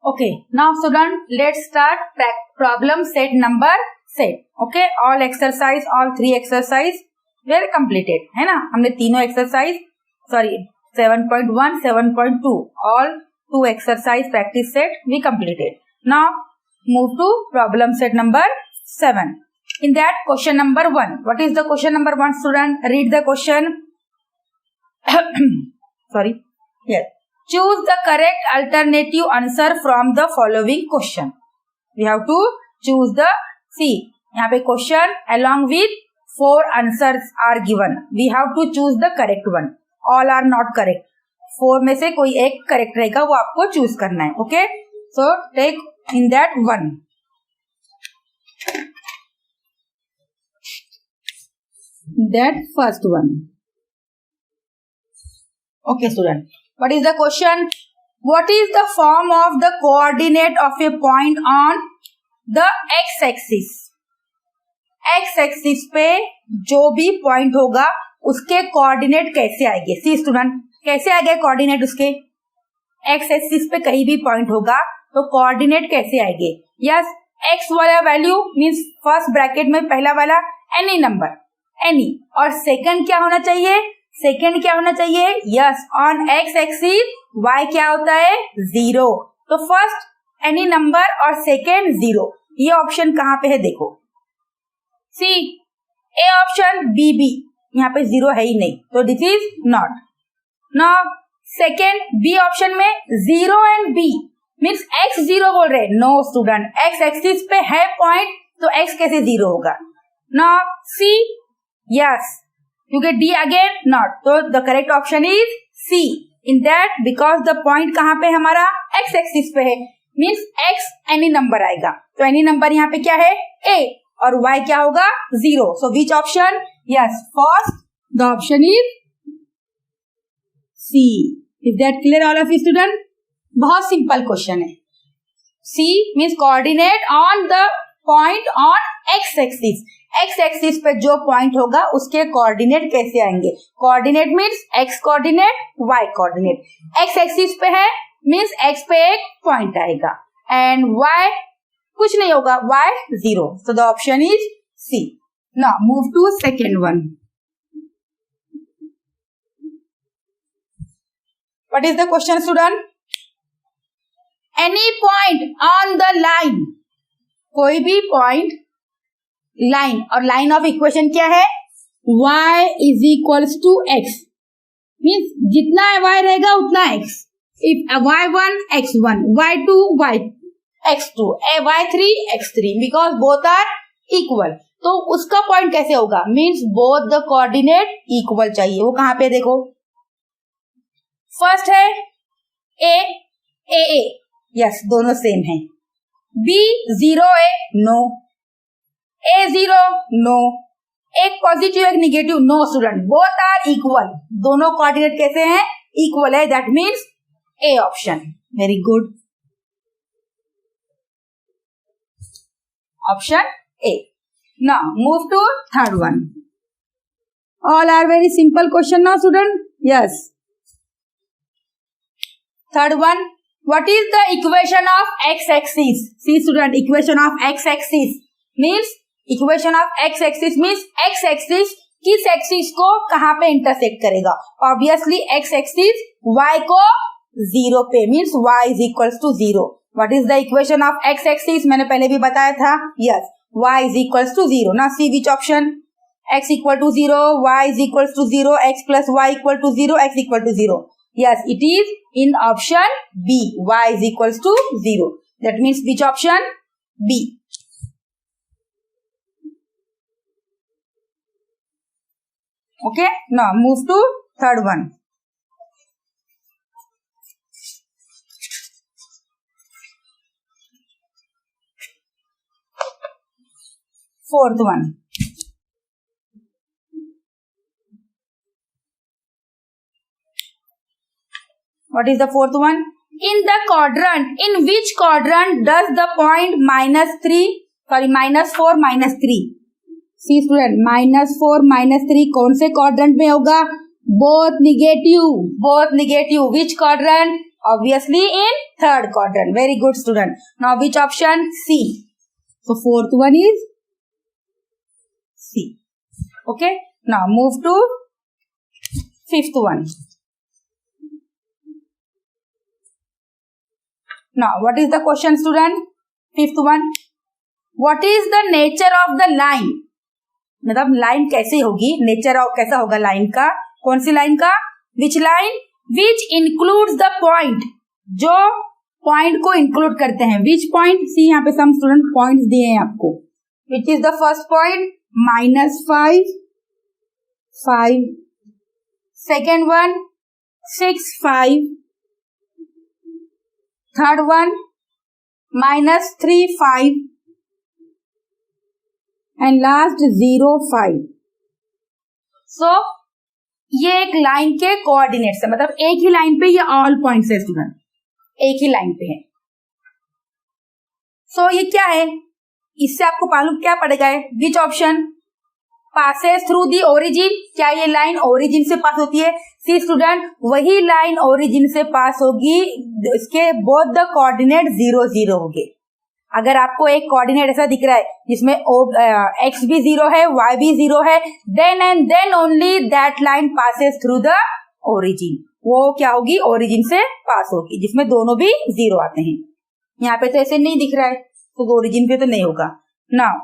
Okay, now student, let's start problem set number set. Okay, all exercise, all 3 exercise were completed, है ना. हमने तीनों exercise, sorry 7.1, 7.2, all 2 exercise practice set we completed. Now move to problem set number 7. In that question number 1, what is the question number 1, student? Read the question. Sorry, yes. Choose the correct alternative answer from the following question. We have to choose the, see, यहाँ पे question along with 4 answers are given. We have to choose the correct one. All are not correct. 4 में से कोई एक correct रहेगा, वो आपको choose करना है. Okay? So take in that one. That first one. Okay, student. What is the question? What is the form of the coordinate of a point on the x-axis? x-axis पे जो भी point होगा उसके coordinate कैसे आएंगे? See student, कैसे आएंगे coordinate उसके? x-axis पे कहीं भी point होगा तो coordinate कैसे आएंगे? Yes, x वाला value means first bracket में पहला वाला any number, any, और second क्या होना चाहिए? सेकेंड क्या होना चाहिए? Yes, on x axis y क्या होता है? 0. तो फर्स्ट एनी नंबर और सेकेंड 0. ये ऑप्शन कहाँ पे है देखो. See A option, B B, यहाँ पे 0 है ही नहीं, तो this is not. Now second B option में 0 एंड बी मीन्स एक्स 0 बोल रहे. नो स्टूडेंट, एक्स एक्सिस पे है पॉइंट तो एक्स कैसे 0 होगा? Now see, yes, you get D again, not. So the correct option is C. In that, because the point कहाँ पे हमारा x axis पे है, means x any number आएगा. तो any number यहाँ पे क्या है? A. और y क्या होगा? 0. So which option? Yes, first the option is C. Is that clear all of you student? बहुत simple question है. C means coordinate on the point on x axis. X axis पे जो point होगा उसके coordinate कैसे आएंगे? Coordinate means x coordinate, y coordinate. X axis पे है मीन्स एक्स पे एक पॉइंट आएगा एंड वाई कुछ नहीं होगा, y 0. So the option is C. Now move to second one. What is the question student? Any point on the line, कोई भी पॉइंट लाइन, और लाइन ऑफ इक्वेशन क्या है? y is equals to x, means जितना y रहेगा उतना x. If y1 x1, y2 x2, y3 x3, because both are equal. तो उसका पॉइंट कैसे होगा? Means both the coordinate equal चाहिए. वो कहाँ पे देखो, फर्स्ट है a, यस, दोनों सेम है. b 0 है, नो. A0, no. एक पॉजिटिव एक negative, no student, both are equal. दोनों कोऑर्डिनेट कैसे हैं? इक्वल है. That means A option. Very good, option A. Now move to third one. All are very simple question now student. Yes, third one. What is the equation of x axis? See student, equation of x axis means equation of x axis means x axis किस axis को कहाँ पे intersect करेगा? Obviously x axis Y को 0 पे, means Y is equals to 0. What is the equation of x axis? मैंने पहले भी बताया था. Yes, Y is equals to 0. ना see which option? X equal to 0, Y is equals to 0, X plus Y equal to 0, X equal to 0. Yes, it is in option B. Y is equals to 0. That means which option? B. Okay, now move to third one. Fourth one. What is the fourth one? In the quadrant, in which quadrant does the point -4 -3? C student, -4 -3 कौन से quadrant में होगा? Both negative. Which quadrant? Obviously in third quadrant. Very good, student. Now which option? C. So fourth one is C. Okay. Now move to fifth one. Now what is the question, student? Fifth one. What is the nature of the line? मतलब line कैसे होगी, nature of कैसा होगा line का, कौन सी line का? Which line which includes the point, जो point को इंक्लूड करते हैं. Which point? सी यहाँ पे सम स्टूडेंट पॉइंट्स दिए हैं आपको. Which is the first point? -5, 5. Second one 6, 5. Third one -3, 5. And last 0, 5. सो ये एक लाइन के कोऑर्डिनेट्स है, मतलब एक ही लाइन पे ये ऑल पॉइंट्स है स्टूडेंट, एक ही लाइन पे है. सो ये क्या है, इससे आपको मालूम क्या पड़ेगा? Which option passes through the origin? क्या ये लाइन ओरिजिन से पास होती है? सी स्टूडेंट, वही लाइन ओरिजिन से पास होगी, इसके बोथ द कोऑर्डिनेट 0, 0 होंगे. अगर आपको एक कोऑर्डिनेट ऐसा दिख रहा है जिसमें x भी 0 है, y भी 0 है, then and then only that line passes through the origin. वो क्या होगी? ओरिजिन से पास होगी, जिसमें दोनों भी 0 आते हैं. यहाँ पे तो ऐसे नहीं दिख रहा है, तो ओरिजिन पे तो नहीं होगा. Now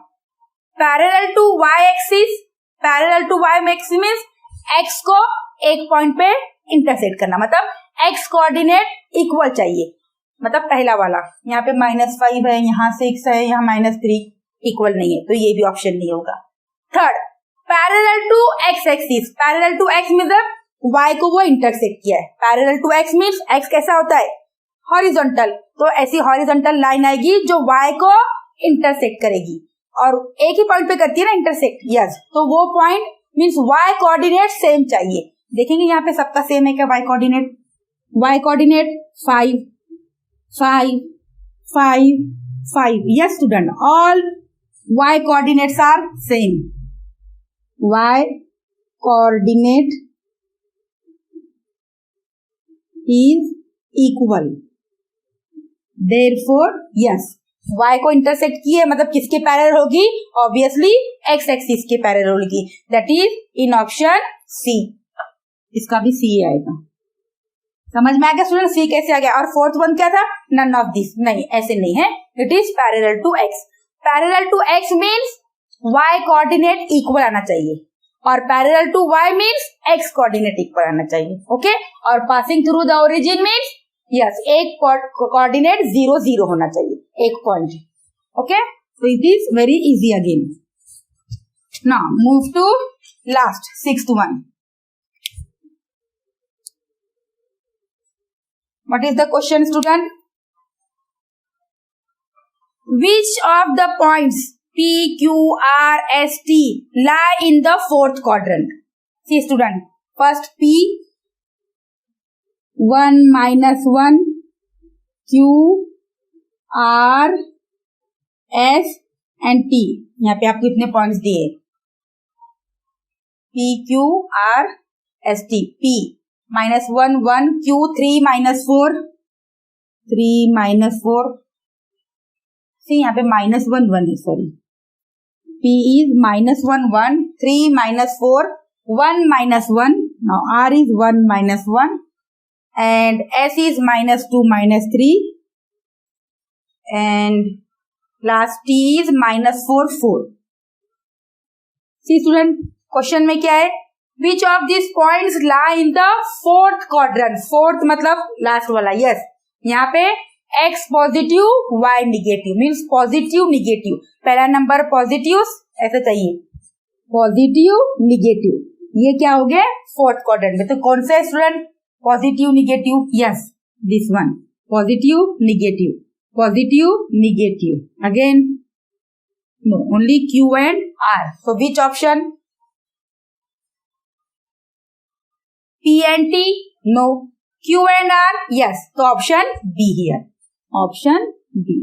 parallel to y axis, parallel to y axis means x को एक पॉइंट पे इंटरसेक्ट करना, मतलब x कोऑर्डिनेट इक्वल चाहिए. मतलब पहला वाला यहाँ पे -5 है, यहाँ 6 है, यहाँ -3, इक्वल नहीं है, तो ये भी ऑप्शन नहीं होगा. Third, parallel to x axis. Parallel to x मतलब y को वो इंटरसेक्ट किया है. Parallel to x means x कैसा होता है? हॉरिजॉन्टल. तो ऐसी हॉरिजॉन्टल लाइन आएगी जो y को इंटरसेक्ट करेगी, और एक ही पॉइंट पे करती है ना इंटरसेक्ट. यस, तो वो point means y coordinate same चाहिए. देखेंगे यहाँ पे सबका सेम है क्या? y coordinate 5, 5, 5, 5. Yes, student. All y coordinates are same. Y coordinate is equal. Therefore, yes. y को इंटरसेक्ट की है, मतलब किसके पैरेलल होगी? ऑब्वियसली x एक्सिस के पैरेलल होगी. That is in option C. इसका भी सी आएगा. समझ में आ गया स्टूडेंट? सी कैसे आ गया? और फोर्थ वन क्या था? None of this. नहीं, ऐसे नहीं है. It is parallel to x. Parallel to x means y coordinate equal आना चाहिए, और parallel to y means x coordinate equal आना चाहिए. ओके. और passing through the origin means yes, एक कोऑर्डिनेट 0, 0 होना चाहिए, एक point. Okay. So it is very easy again. Now move to last, sixth one. What is the question, student? Which of the points P, Q, R, S, T lie in the fourth quadrant? See, student. First P, 1, -1, Q, R, S and T. यहाँ पे आपको इतने points दिए. P, Q, R, S, T. P -1, 1, Q 3, -4, 3, -4. See यहाँ पे -1, 1 है, sorry. P is -1, 1, 3, -4, 1, -1. Now R is 1, -1, and S is -2, -3, and last T is -4, 4. See student, question में क्या है? Which of these points lie in the fourth quadrant? Fourth मतलब last वाला. Yes, यहाँ पे x positive, y negative means positive negative. पहला number positive ऐसा चाहिए, पॉजिटिव निगेटिव. ये क्या हो गया? फोर्थ क्वाड्रेंट में. तो कौन सा है student? Positive negative. Yes, this one. Positive negative, positive negative. Again no, only Q and R. So which option? P and T? No. Q and R? Yes. So option B here. Option B.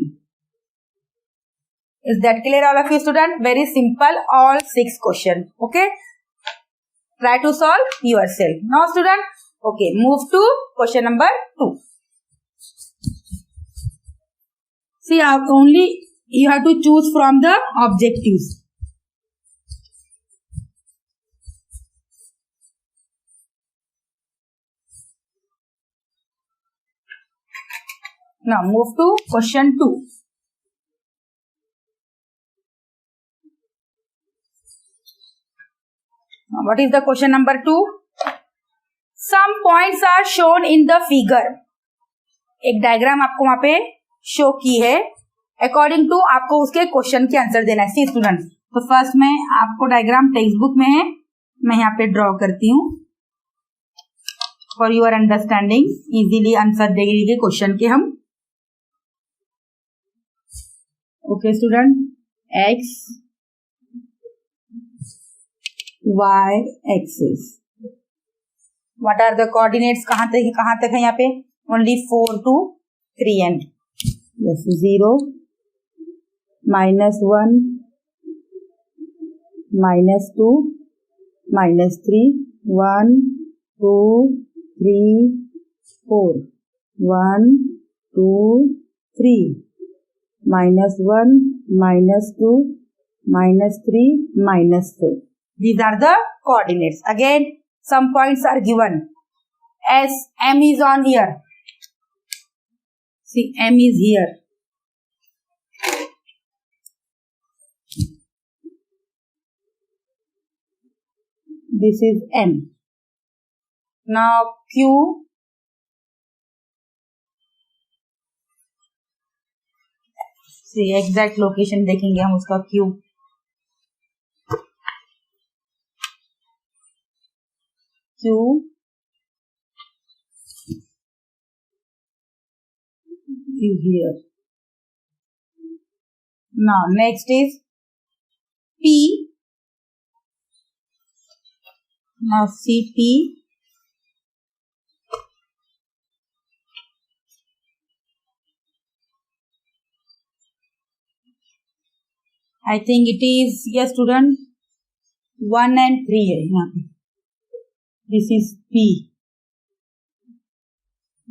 Is that clear all of you student? Very simple, all 6 questions. Okay. Try to solve yourself. Now student, okay, move to question number 2. only you have to choose from the objectives. Now move to question 2. Now, what is the question number 2? Some points are shown in the figure. एक diagram आपको वहां पे show की है. According to आपको उसके question के answer देना है. सी स्टूडेंट, तो फर्स्ट में आपको डायग्राम टेक्स्ट बुक में है, मैं यहाँ पे ड्रॉ करती हूँ for your understanding. Easily answer देंगे क्वेश्चन के हम. Okay student, x y axis. What are the coordinates? कहां तक है यहाँ पे? Only 4 to 3n. यस, 0 -1 -2 -3 1 2 3 4 1 2 3 -1 -2 -3 -4. These are the coordinates. Again, some points are given. As M is on here. See, M is here. This is M. Now Q. See, exact location देखेंगे हम उसका Q. Q is here. Now next is P. Now see P. I think it is, yes student, 1 and 3 है यहाँ पे. This is P.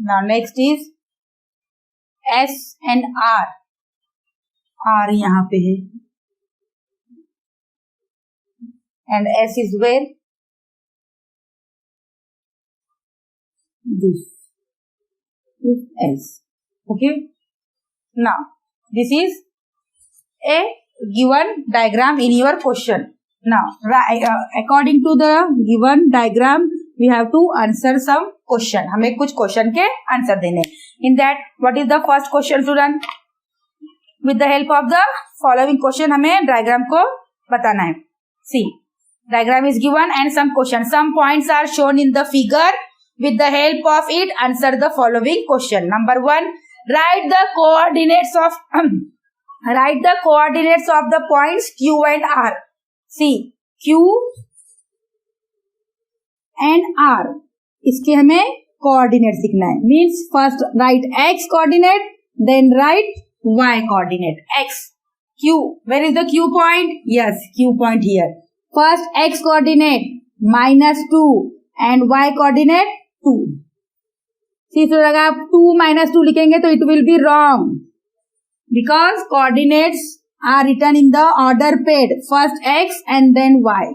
Now next is S and R. R यहाँ पे है. And S is where? This is S. Okay. Now this is a given diagram in your question. Now, according to the given diagram, we have to answer some question. हमें कुछ question के answer देने. In that, what is the first question, student? With the help of the following question, हमें diagram को बताना है. See, diagram is given and some question. Some points are shown in the figure. With the help of it, answer the following question. Number 1, write the coordinates of the points Q and R. See, Q and R, इसके हमें coordinate लिखना है. Means first write x coordinate, then write y coordinate. x, Q, where is the Q point? Yes, Q point here. First x coordinate -2 and y coordinate 2. तो अगर आप 2 - 2 लिखेंगे तो it will be wrong, because coordinates are written in the order paid, first x and then y.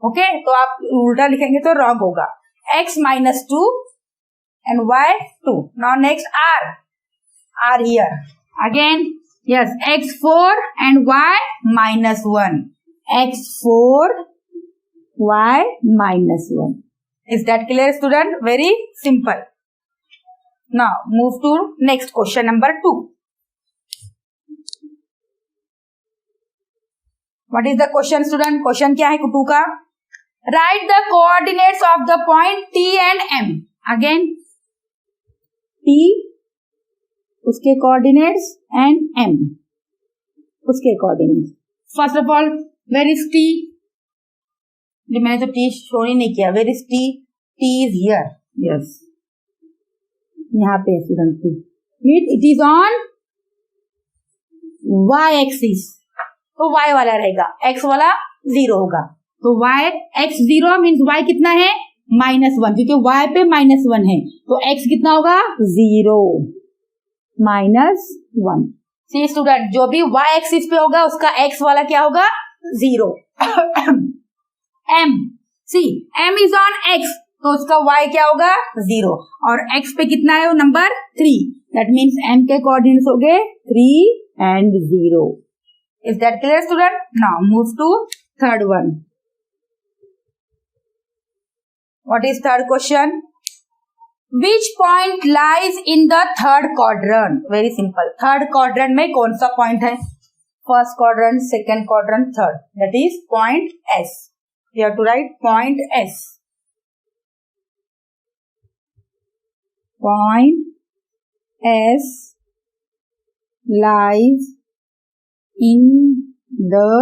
Okay, तो आप उल्टा लिखेंगे तो wrong होगा. x -2 and y 2. Now next R. R here. Again, yes, x4 and y -1. x4 y -1. Is that clear, student? Very simple. Now move to next question number 2. What is the question, student? Question क्या है 2 का? Write the coordinates of the point T and M. Again, T उसके coordinates and M उसके coordinates. First of all, where is T? मैंने तो T show ही नहीं किया. Where is T? T is here. Yes, यहाँ पे student T. It is on y axis. तो y वाला रहेगा, x वाला 0 होगा. तो y x 0 मीन्स y कितना है? -1, क्योंकि y पे -1 है. तो x कितना होगा? 0 -1. सी स्टूडेंट, जो भी वाई एक्सिस पे होगा उसका एक्स वाला क्या होगा, 0. M, see M is on x, तो उसका वाई क्या होगा, 0. और एक्स पे कितना है वो नंबर 3. दैट मीन्स एम के कोऑर्डिनेट्स हो गए 3 and 0. Is that clear student? Now move to third one. What is third question? Which point lies in the third quadrant? Very simple. Third quadrant में कौन सा point है? First quadrant, second quadrant, third. That is point S. You have to write point S. Point S lies in the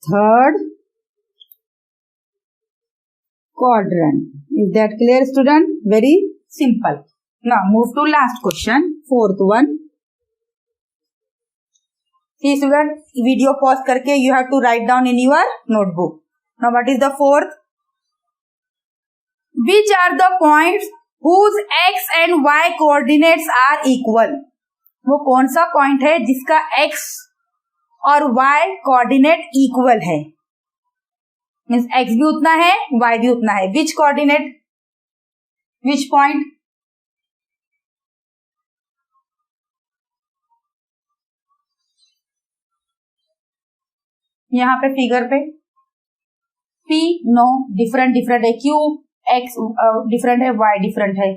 third quadrant. Is that clear student? Very simple. Now move to last question, fourth one. See student, video pause करके you have to write down in your notebook. Now what is the fourth? Which are the points whose x and y coordinates are equal? वो कौन सा point है जिसका x और y coordinate equal है? Means x भी उतना है, y भी उतना है. विच कोऑर्डिनेट, विच पॉइंट? यहाँ पे फिगर पे P नो डिफरेंट डिफरेंट है, Q x डिफरेंट है, y डिफरेंट है,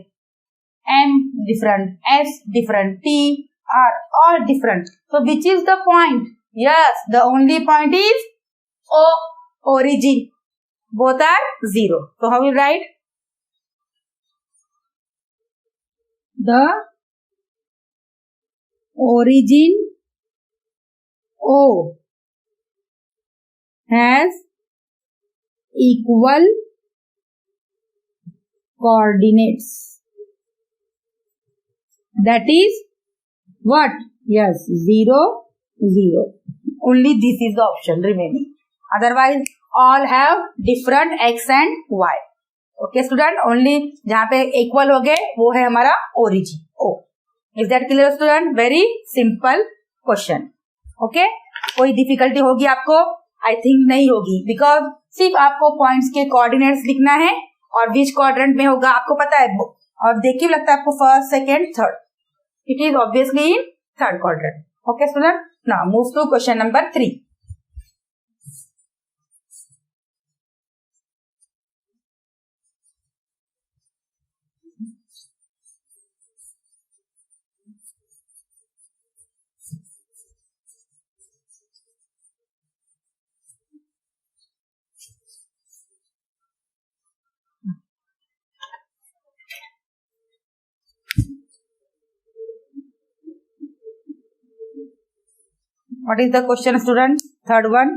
M different, S different, T R all different. So which is the point? Yes, the only point is O, origin. Both are 0. So how we write? The origin O has equal coordinates. That is what? Yes, 0, 0. Only this is the option remaining. Otherwise, all have different x and y. Okay, student. Only जहाँ पे equal हो गए वो है हमारा origin O. Is that clear, student? Very simple question. Okay. कोई difficulty होगी आपको? I think नहीं होगी, because सिर्फ आपको points के coordinates लिखना है और which quadrant में होगा आपको पता है, और देख के लगता है आपको first, second, third. It is obviously in third quadrant. Okay, student. Now move to question number 3. What is the question, student? Third one.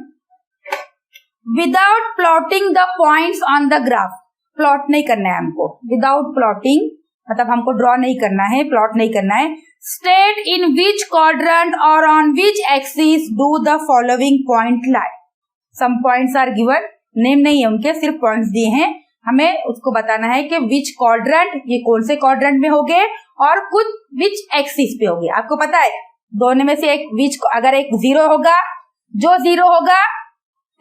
Without plotting the points on the graph. Plot नहीं करना है हमको. Without plotting मतलब हमको draw नहीं करना है, plot नहीं करना है. State in which quadrant or on which axis do the following point lie. Some points are given. Name नहीं है उनके, सिर्फ पॉइंट्स दिए हैं. हमें उसको बताना है कि विच क्वाड्रेंट, ये कौन से क्वाड्रेंट में होंगे और कुछ विच एक्सिस पे होंगे. आपको पता है दोनों में से एक विच, अगर एक 0 होगा, जो 0 होगा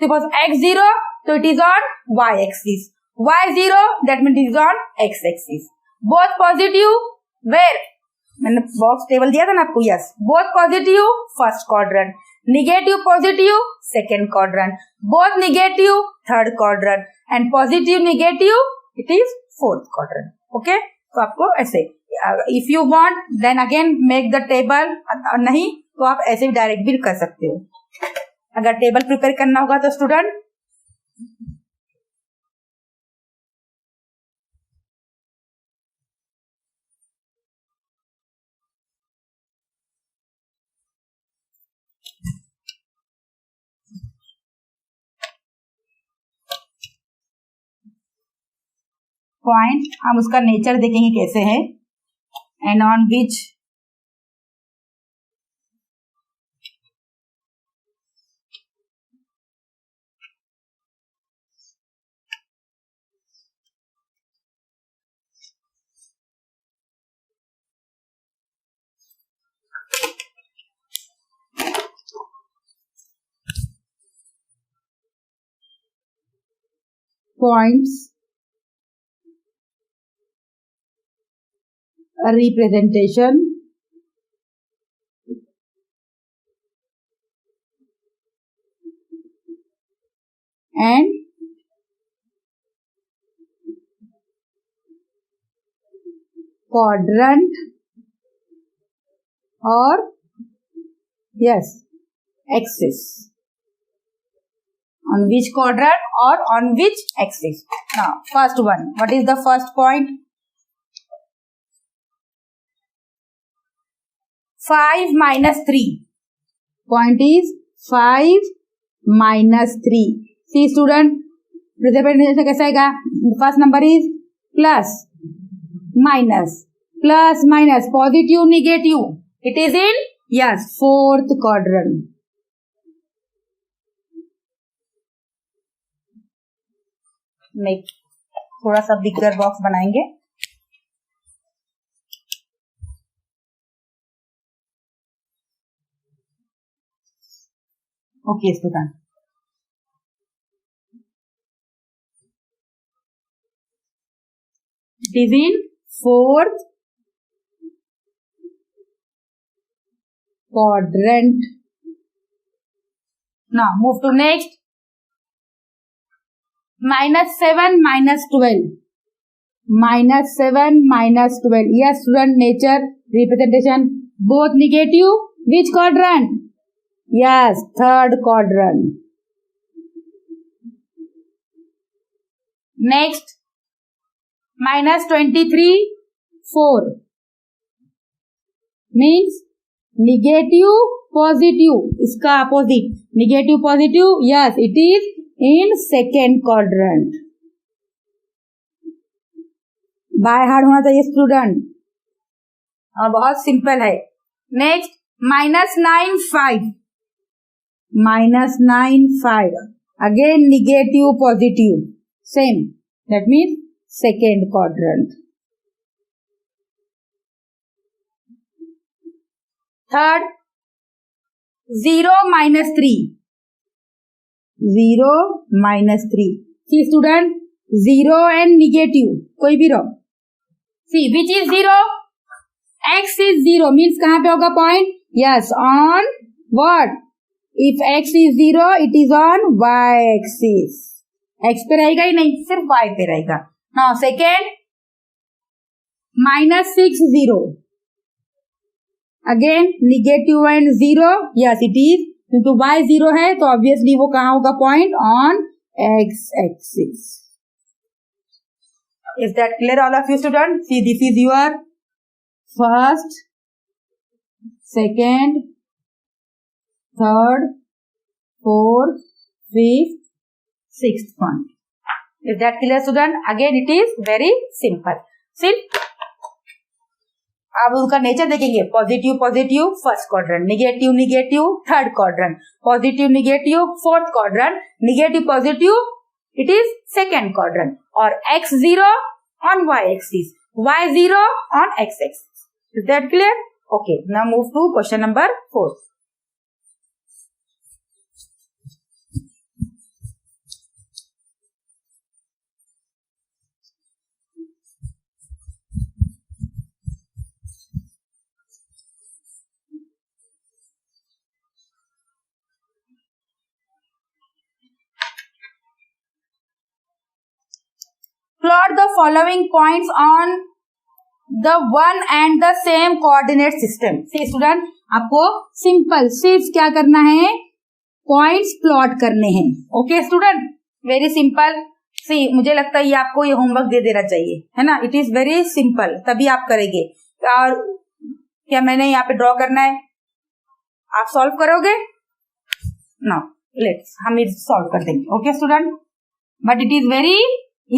सपोज x0 तो it is on y axis, y0 that mean it is on x axis. Both positive where, मैंने बॉक्स टेबल दिया था ना आपको. Yes, both positive first quadrant, negative positive second quadrant, both negative third quadrant and positive negative it is fourth quadrant. Okay, तो आपको ऐसे, if you want then again make the table, नहीं तो आप ऐसे भी डायरेक्ट भी कर सकते हो. अगर टेबल प्रिपेयर करना होगा तो स्टूडेंट पॉइंट, हम उसका नेचर देखेंगे कैसे है, and on which points representation and quadrant or yes axis. On which quadrant or on which axis? Now first one, what is the first point? 5 minus 3. Point is 5 minus 3. See student, representation कैसा आएगा? First number is plus minus, plus minus, positive negative. It is in yes fourth quadrant. Make थोड़ा सा bigger box बनाएंगे. Okay student, it is in fourth quadrant. Now move to next. minus 7 minus 12. minus 7 minus 12. Yes student, nature representation both negative. Which quadrant? Yes, third quadrant. Next, minus 23 4 means negative positive. इसका opposite negative positive. Yes, it is in second quadrant. By heart होना चाहिए student, और बहुत simple है. Next, minus 9 5. minus 9 5. Again negative positive. Same. That means second quadrant. Third, 0 minus 3. 0 minus 3. See student, 0 and negative कोई भी रहो. See which is 0? X is 0 means कहाँ पे होगा point? Yes, on what? If x is 0, it is on y axis. X पे रहेगा ही नहीं, सिर्फ y पे रहेगा. Now second, minus 6 0. Again negative and 0. Yes, it is. क्योंकि y 0 है तो obviously वो कहाँ होगा point? On x axis. Is that clear all of you students? See, this is your first, second, third, fourth, fifth, sixth point. Is that clear student? Again it is very simple. See, अब उनका nature देखेंगे. Positive positive first quadrant, negative negative third quadrant, positive negative fourth quadrant, negative positive it is second quadrant, or x0 on y axis, y0 on x axis. Is that clear? Okay, now move to question number 4. Plot the following points on the one and the same coordinate system. See student, आपको simple सिर्फ क्या करना है? Points plot करने हैं. Okay student, very simple. See, मुझे लगता है ये आपको ये होमवर्क दे देना चाहिए, है ना. इट इज वेरी सिंपल, तभी आप करेंगे. और क्या मैंने यहाँ पे ड्रॉ करना है, आप सॉल्व करोगे. नो, लेट्स हम सॉल्व कर देंगे. Okay student, but it is very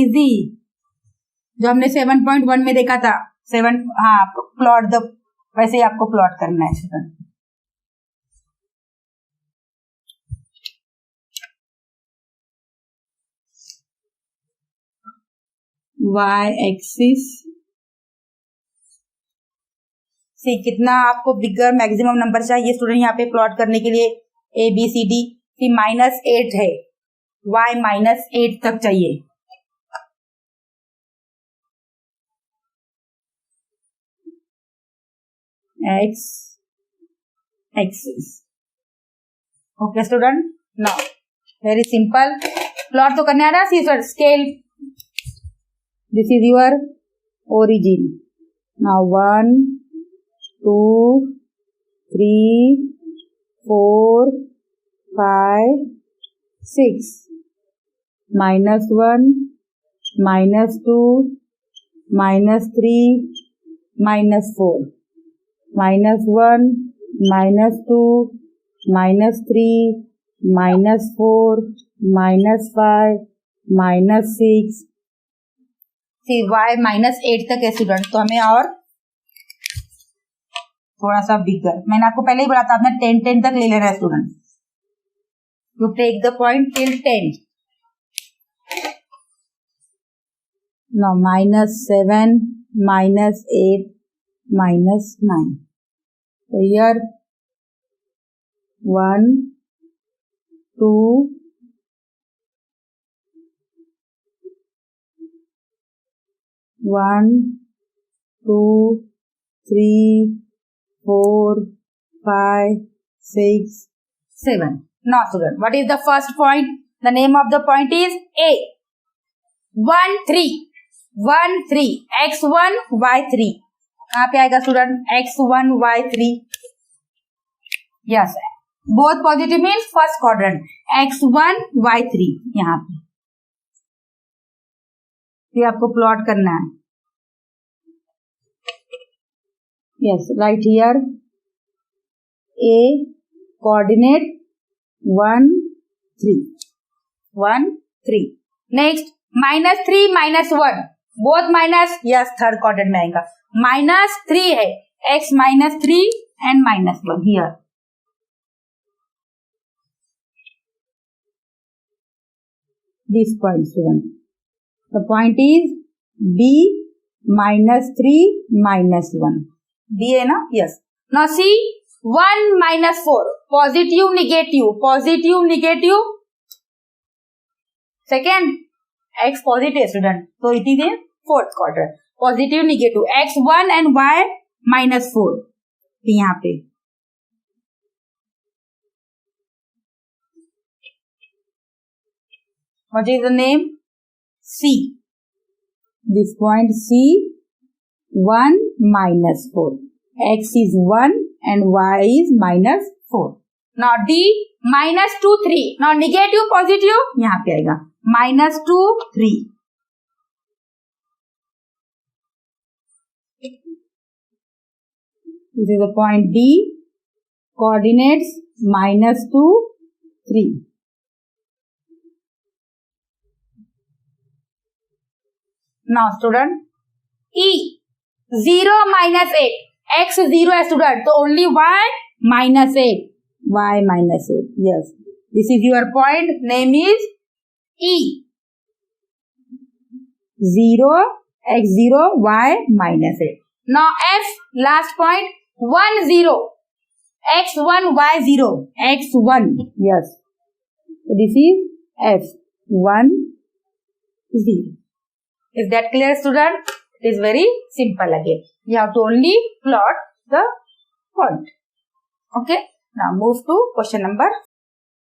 easy. जो हमने 7.1 में देखा था, 7, हाँ, प्लॉट द, वैसे ही आपको प्लॉट करना है स्टूडेंट. y axis. सी, कितना आपको बिगर मैक्सिमम नंबर चाहिए स्टूडेंट यहाँ पे प्लॉट करने के लिए? A B C D. -8 है, y -8 तक चाहिए. x axis. Okay student, now very simple. Plot तो करने आ रहा है. See scale. This is your origin. Now 1 2 3 4 5 6 -1 -2 -3 -4 -1 -2 -3 -4 -5 -6. C y -8 तक है स्टूडेंट. तो हमें और थोड़ा सा बिगर. मैंने आपको पहले ही बोला था आपने 10 तक ले लेना है student. You take the point till 10. Now -7 -8 -9. So here 1 2 1 2 3 4 5 6 7. Now student, what is the first point? The name of the point is A. 1 3 1 3 x1 y3. कहाँ पे आएगा student? x1 y3. Yes, both positive means first quadrant. x1 y3 यहाँ पे. ये आपको plot करना है. Yes, right here A coordinate 1 3 1 3. Next -3 -1 both minus. Yes, third quadrant में आएगा. -3 है x -3 and -1 here. This point student. The point is B -3 -1. B है ना? Yes. Now see 1 -4 positive negative. Second x positive student. So it is in fourth quadrant. Positive negative x1 and y -4. यहाँ पे what is the name? C. This point C 1 -4. X is 1 and y is -4. Now D -2 3. Now negative positive यहाँ पे आएगा -2 3. This is the point D. Coordinates -2 3. Now student E 0 -8. X 0 है student, तो only y -8. Y -8. Yes, this is your point. Name is E. 0 x 0 y -8. Now F last point 1 0. X 1 y 0. X 1. Yes. So this is F 1 0. Is that clear student? It is very simple again. You have to only plot the point. Okay. Now move to question number